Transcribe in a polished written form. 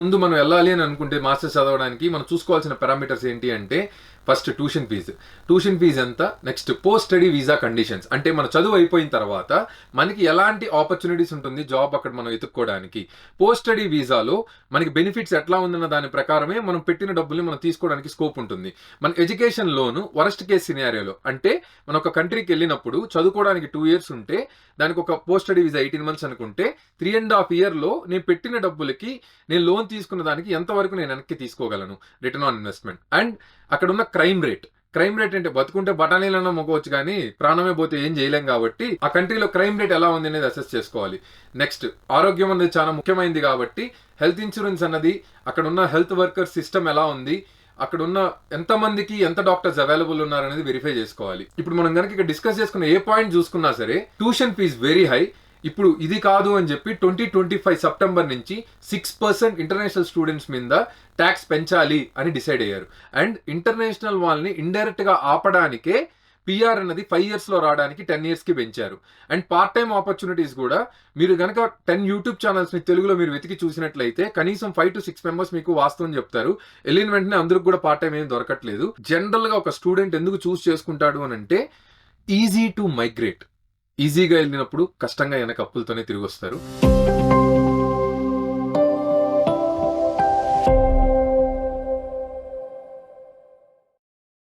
ముందు మనం వెళ్ళాలి అని అనుకుంటే మాస్టర్స్ చదవడానికి మనం చూసుకోవాల్సిన పారామీటర్స్ ఏంటి అంటే ఫస్ట్ ట్యూషన్ ఫీజు ఎంత, next post study visa conditions, అంటే మన చదువు అయిపోయిన తర్వాత మనకి ఎలాంటి ఆపర్చునిటీస్ ఉంటుంది జాబ్ అక్కడ మనం ఎత్తుక్కోవడానికి, పోస్ట్ స్టడీ వీసాలో మనకి బెనిఫిట్స్ ఎట్లా ఉందన్న దాని ప్రకారమే మనం పెట్టిన డబ్బుల్ని మనం తీసుకోవడానికి స్కోప్ ఉంటుంది. మన ఎడ్యుకేషన్ లోను వరస్ట్ కేస్ సినారియోలో అంటే మనం ఒక కంట్రీకి వెళ్ళినప్పుడు చదువుకోవడానికి 2 years ఉంటే దానికి ఒక పోస్ట్ స్టడీ వీసా 18 months అనుకుంటే 3.5 years నేను పెట్టిన డబ్బులకి నేను లోన్ తీసుకున్న దానికి ఎంతవరకు నేను వెనక్కి తీసుకోగలను రిటర్న్ ఆన్ ఇన్వెస్ట్మెంట్. అండ్ అక్కడ ఉన్న క్రైమ్ రేట్ అంటే బతుకుంటే బఠానీలన్నా మొగ్గవచ్చు కానీ ప్రాణమే పోతే ఏం చేయలేం కాబట్టి ఆ కంట్రీలో క్రైమ్ రేట్ ఎలా ఉంది అనేది అసెస్ చేసుకోవాలి. నెక్స్ట్ ఆరోగ్యం అనేది చాలా ముఖ్యమైనది కాబట్టి హెల్త్ ఇన్సూరెన్స్ అన్నది, అక్కడ ఉన్న హెల్త్ వర్కర్ సిస్టమ్ ఎలా ఉంది, అక్కడ ఉన్న ఎంతమందికి ఎంత డాక్టర్స్ అవైలబుల్ ఉన్నారనేది వెరిఫై చేసుకోవాలి. ఇప్పుడు మనం కనుక ఇక్కడ డిస్కస్ చేసుకున్న ఏ పాయింట్ చూసుకున్నా సరే ట్యూషన్ ఫీజ్ వెరీ హై. ఇప్పుడు ఇది కాదు అని చెప్పి 2025 September నుంచి 6% ఇంటర్నేషనల్ స్టూడెంట్స్ మీద ట్యాక్స్ పెంచాలి అని డిసైడ్ అయ్యారు. అండ్ ఇంటర్నేషనల్ వాళ్ళని ఇండైరెక్ట్ గా ఆపడానికే పిఆర్ అన్నది 5 years రావడానికి 10 years పెంచారు. అండ్ పార్ట్ టైం ఆపర్చునిటీస్ కూడా మీరు కనుక 10 YouTube ఛానల్స్ ని తెలుగులో మీరు వెతికి చూసినట్లయితే కనీసం 5 to 6 members మీకు వాస్తవం చెప్తారు. వెళ్ళిన వెంటనే అందరికి కూడా పార్ట్ టైం ఏం దొరకట్లేదు. జనరల్ గా ఒక స్టూడెంట్ ఎందుకు చూస్ చేసుకుంటాడు అని అంటే ఈజీ టు మైగ్రేట్, ఈజీగా వెళ్ళినప్పుడు కష్టంగా వెనక అప్పులతోనే తిరిగి వస్తారు.